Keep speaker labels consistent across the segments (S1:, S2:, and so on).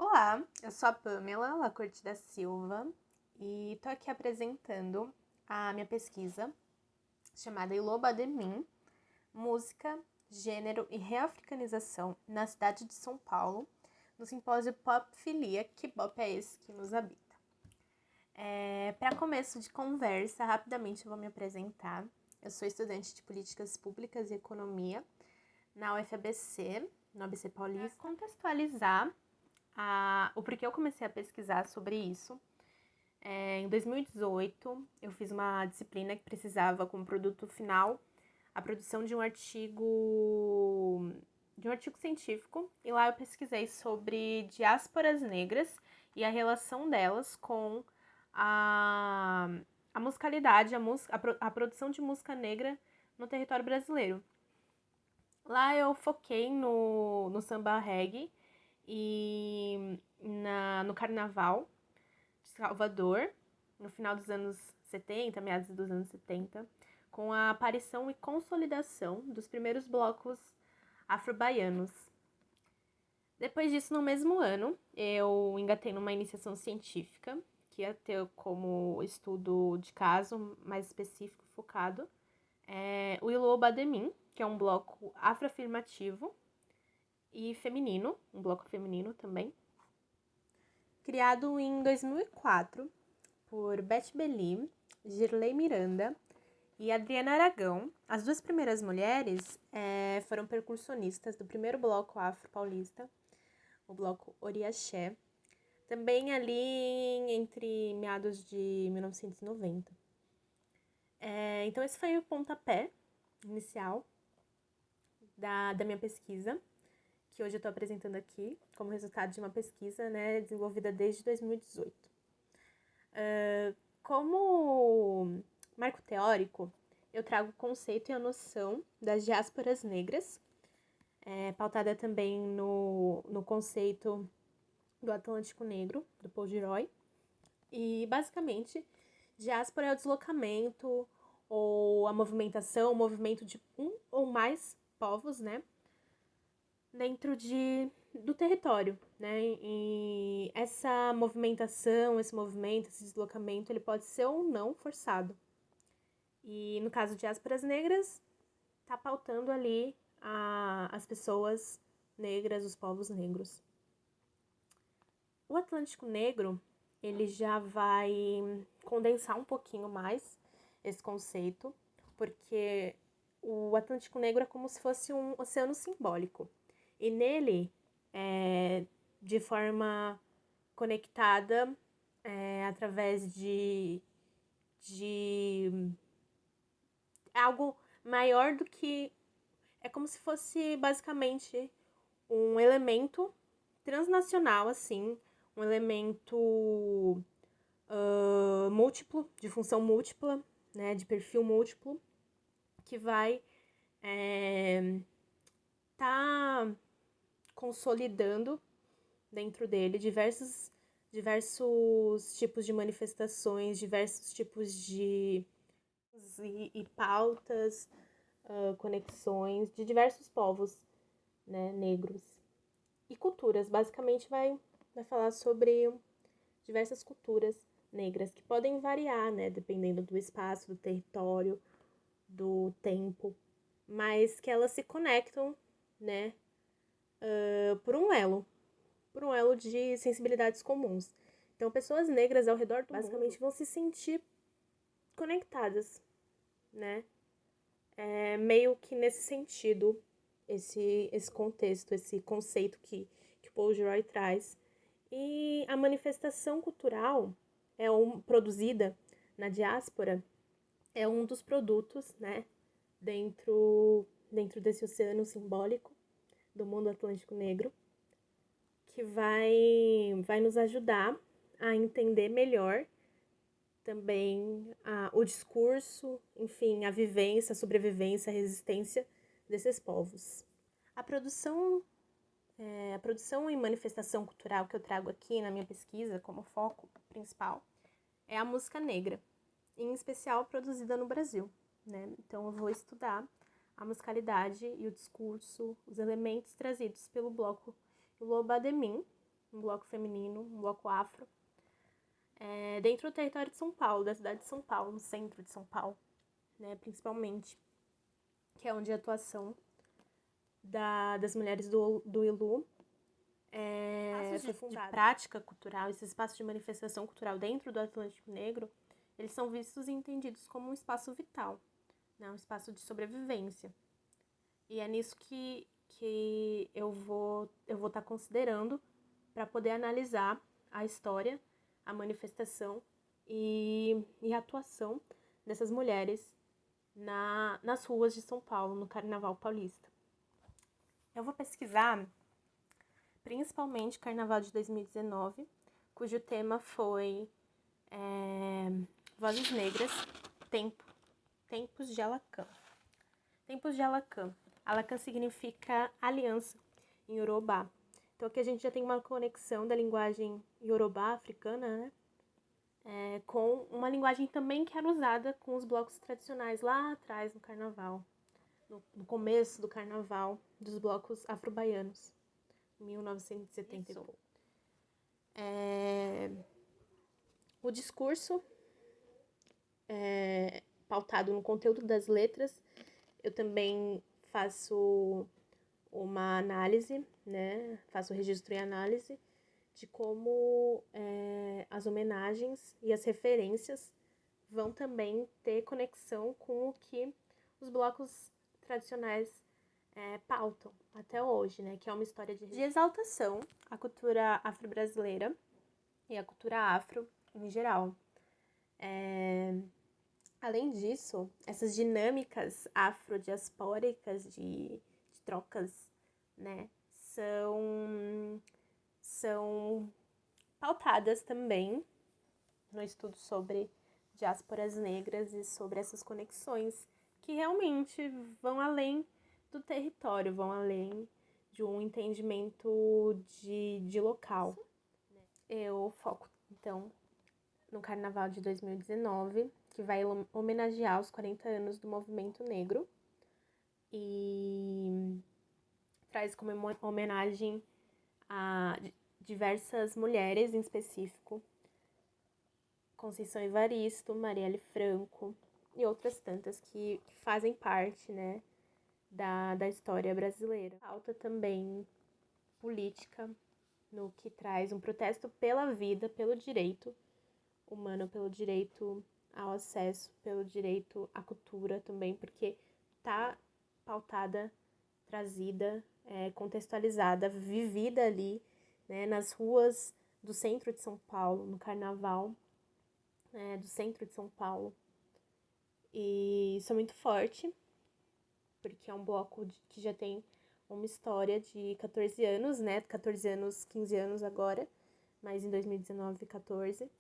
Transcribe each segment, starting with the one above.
S1: Olá, eu sou a Pamela Lacorte da Silva e tô aqui apresentando a minha pesquisa chamada Iloba de Mim, Música, Gênero e Reafricanização na cidade de São Paulo, no simpósio Popfilia, que Bop é esse que nos habita. Para começo de conversa, rapidamente eu vou me apresentar. Eu sou estudante de Políticas Públicas e Economia na UFABC, no ABC Paulista. Para contextualizar o porquê eu comecei a pesquisar sobre isso. Em 2018, eu fiz uma disciplina que precisava, como produto final, a produção de um artigo científico, e lá eu pesquisei sobre diásporas negras e a relação delas com a musicalidade, a produção de música negra no território brasileiro. Lá eu foquei no samba reggae e no Carnaval de Salvador, no final dos anos 70, meados dos anos 70, com a aparição e consolidação dos primeiros blocos afro-baianos. Depois disso, no mesmo ano, eu engatei numa iniciação científica, que ia ter como estudo de caso mais específico, focado, o Iloba de Mim, que é um bloco afroafirmativo e feminino, um bloco feminino também, criado em 2004 por Beth Beli, Girley Miranda e Adriana Aragão. As duas primeiras mulheres foram percussionistas do primeiro bloco afro-paulista, o bloco Oriaxé, também ali entre meados de 1990. Então esse foi o pontapé inicial da minha pesquisa, que hoje eu estou apresentando aqui como resultado de uma pesquisa, desenvolvida desde 2018. Como marco teórico, eu trago o conceito e a noção das diásporas negras, pautada também no conceito do Atlântico Negro, do Paul Gilroy. E, basicamente, diáspora é o deslocamento ou a movimentação, o movimento de um ou mais povos, dentro do território, E essa movimentação, esse movimento, esse deslocamento, ele pode ser ou não forçado. E no caso de diásporas negras, tá pautando ali as pessoas negras, os povos negros. O Atlântico Negro, ele já vai condensar um pouquinho mais esse conceito, porque o Atlântico Negro é como se fosse um oceano simbólico. E nele, de forma conectada, através de algo maior do que... É como se fosse, basicamente, um elemento transnacional, assim, um elemento múltiplo, de função múltipla, de perfil múltiplo, que vai tá consolidando dentro dele diversos tipos de manifestações, diversos tipos de e pautas, conexões de diversos povos, negros e culturas. Basicamente vai falar sobre diversas culturas negras que podem variar, dependendo do espaço, do território, do tempo, mas que elas se conectam, por um elo de sensibilidades comuns. Então, pessoas negras ao redor do basicamente mundo vão se sentir conectadas, meio que nesse sentido, esse contexto, esse conceito que Paul Gilroy traz. E a manifestação cultural produzida na diáspora é um dos produtos, dentro desse oceano simbólico do mundo Atlântico Negro, que vai nos ajudar a entender melhor também o discurso, enfim, a vivência, a sobrevivência, a resistência desses povos. A produção e manifestação cultural que eu trago aqui na minha pesquisa como foco principal é a música negra, em especial produzida no Brasil, Então eu vou estudar a musicalidade e o discurso, os elementos trazidos pelo bloco Iloba de Mim, um bloco feminino, um bloco afro, dentro do território de São Paulo, da cidade de São Paulo, no centro de São Paulo, né, principalmente, que é onde a atuação das mulheres do ILU foi fundada. De prática cultural, esses espaços de manifestação cultural dentro do Atlântico Negro, eles são vistos e entendidos como um espaço vital, né, um espaço de sobrevivência. E é nisso que eu vou estar considerando para poder analisar a história, a manifestação e a atuação dessas mulheres nas ruas de São Paulo, no Carnaval Paulista. Eu vou pesquisar principalmente o Carnaval de 2019, cujo tema foi Vozes Negras, Tempos de Alacã. Tempos de Alacã. Alacã significa aliança em Yorubá. Então aqui a gente já tem uma conexão da linguagem Yorubá africana, né? Com uma linguagem também que era usada com os blocos tradicionais lá atrás no Carnaval, no começo do Carnaval dos blocos afro-baianos, em 1970 e pouco. O discurso pautado no conteúdo das letras, eu também faço uma análise, né? Faço registro e análise de como as homenagens e as referências vão também ter conexão com o que os blocos tradicionais pautam até hoje, né? Que é uma história de exaltação à cultura afro-brasileira e à cultura afro em geral. Além disso, essas dinâmicas afrodiaspóricas de trocas, né, são pautadas também no estudo sobre diásporas negras e sobre essas conexões que realmente vão além do território, vão além de um entendimento de local. Eu foco, então, no Carnaval de 2019, que vai homenagear os 40 anos do movimento negro e traz como homenagem a diversas mulheres em específico, Conceição Evaristo, Marielle Franco e outras tantas que fazem parte, né, da história brasileira. Falta também política, no que traz um protesto pela vida, pelo direito humano, pelo direito ao acesso, pelo direito à cultura também, porque tá pautada, trazida, contextualizada, vivida ali, né, nas ruas do centro de São Paulo, no Carnaval, do centro de São Paulo. E isso é muito forte, porque é um bloco que já tem uma história de 14 anos, né? 14 anos, 15 anos agora, mas em 2019, 14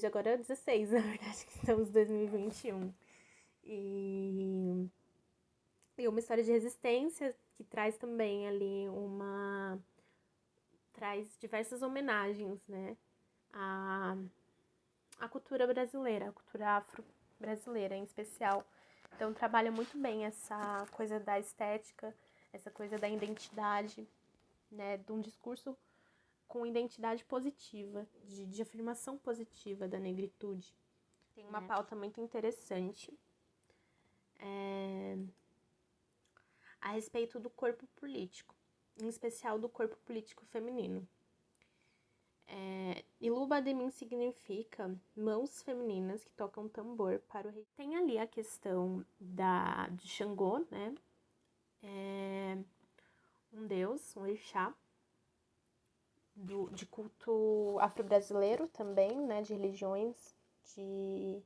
S1: agora é 16, na verdade, que estamos em 2021. E uma história de resistência que traz também ali traz diversas homenagens, né? A cultura brasileira, a cultura afro-brasileira em especial. Então trabalha muito bem essa coisa da estética, essa coisa da identidade, né? De um discurso com identidade positiva, de afirmação positiva da negritude. Tem uma pauta muito interessante a respeito do corpo político, em especial do corpo político feminino. Iluba de mim significa mãos femininas que tocam tambor para o rei. Tem ali a questão de Xangô, né? Um deus, um orixá, de culto afro-brasileiro também, né? De religiões de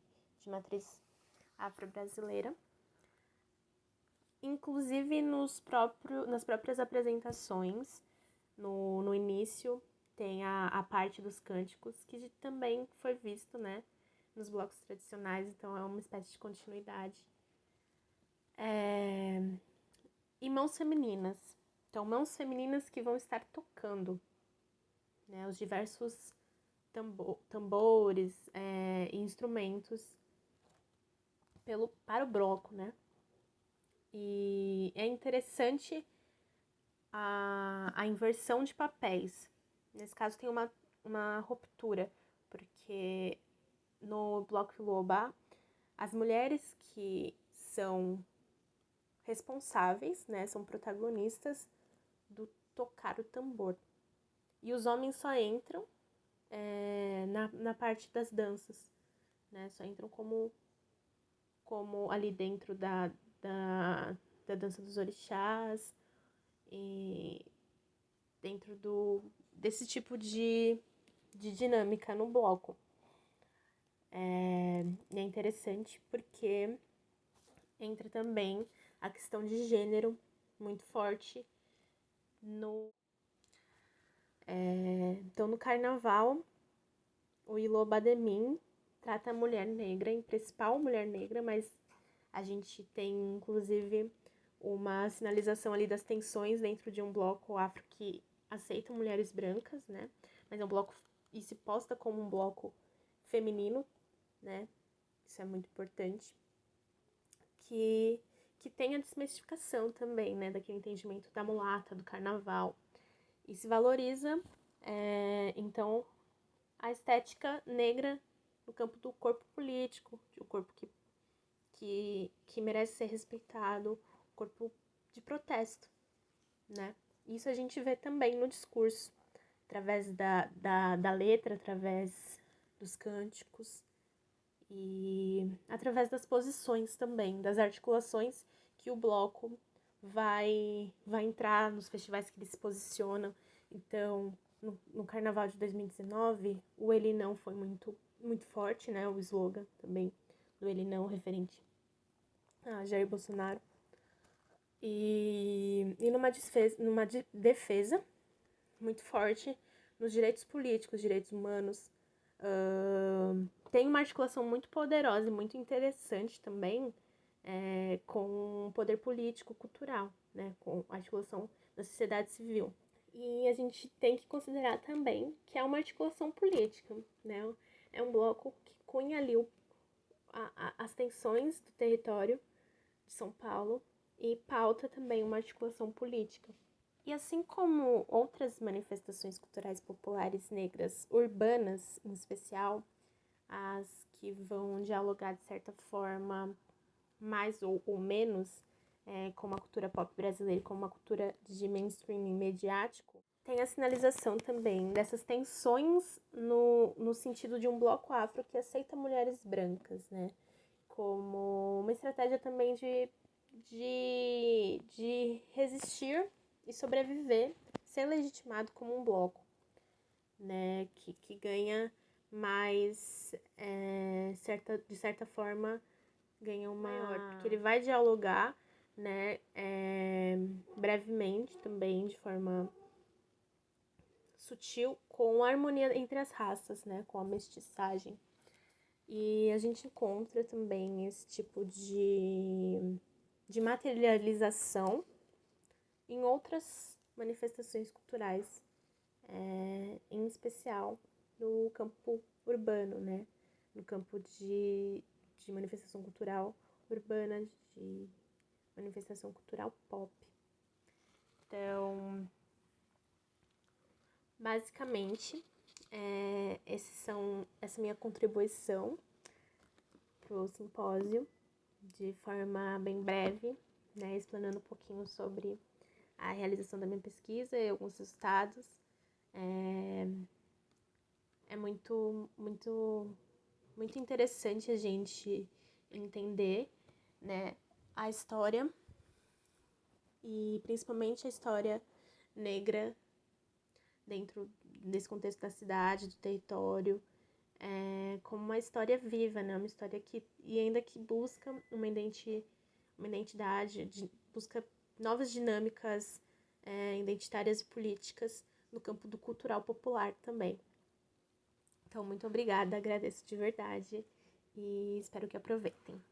S1: matriz afro-brasileira. Inclusive nas próprias apresentações, no início, tem a parte dos cânticos, que também foi visto, né, nos blocos tradicionais, então é uma espécie de continuidade. E mãos femininas. Então, mãos femininas que vão estar tocando, né, os diversos tambores e instrumentos para o bloco, né. E é interessante a inversão de papéis, Nesse caso tem uma ruptura, porque no Bloco Iloba, as mulheres que são responsáveis, né, são protagonistas do tocar o tambor. E os homens só entram na parte das danças, né, só entram como ali dentro da dança dos orixás e dentro desse tipo de dinâmica no bloco. É interessante porque entra também a questão de gênero muito forte no... Então, no carnaval, o Ilobademin trata a mulher negra, em principal mulher negra, mas a gente tem, inclusive, uma sinalização ali das tensões dentro de um bloco afro que aceita mulheres brancas, né? Mas é um bloco e se posta como um bloco feminino, né? Isso é muito importante. Que tem a desmistificação também, né? Daquele entendimento da mulata, do carnaval. E se valoriza, então, a estética negra no campo do corpo político, o corpo que merece ser respeitado, o corpo de protesto, né? Isso a gente vê também no discurso, através da letra, através dos cânticos e através das posições também, das articulações que o bloco vai entrar nos festivais que ele se posiciona. Então, no Carnaval de 2019, o Ele Não foi muito forte, né? O slogan também do Ele Não, referente a Jair Bolsonaro. E numa defesa muito forte nos direitos políticos, direitos humanos. Tem uma articulação muito poderosa e muito interessante também com o poder político cultural, né, com a articulação da sociedade civil. E a gente tem que considerar também que é uma articulação política, né? É um bloco que cunha ali as tensões do território de São Paulo e pauta também uma articulação política. E assim como outras manifestações culturais populares negras, urbanas em especial, as que vão dialogar de certa forma mais ou menos com a cultura pop brasileira, com uma cultura de mainstream mediático, tem a sinalização também dessas tensões no sentido de um bloco afro que aceita mulheres brancas, né? Como uma estratégia também de resistir e sobreviver, ser legitimado como um bloco, né? Que ganha mais, de certa forma, ganha uma... porque ele vai dialogar, né? Brevemente também, de forma sutil, com a harmonia entre as raças, né? Com a mestiçagem. E a gente encontra também esse tipo de materialização em outras manifestações culturais, em especial no campo urbano, né? No campo de manifestação cultural urbana, de manifestação cultural pop. Então, basicamente, essa minha contribuição para o simpósio, de forma bem breve, né, explanando um pouquinho sobre a realização da minha pesquisa e alguns resultados. É muito interessante a gente entender, né, a história e principalmente a história negra dentro desse contexto da cidade, do território, como uma história viva, né? Uma história e ainda que busca uma identidade, busca novas dinâmicas identitárias e políticas no campo do cultural popular também. Então, muito obrigada, agradeço de verdade e espero que aproveitem.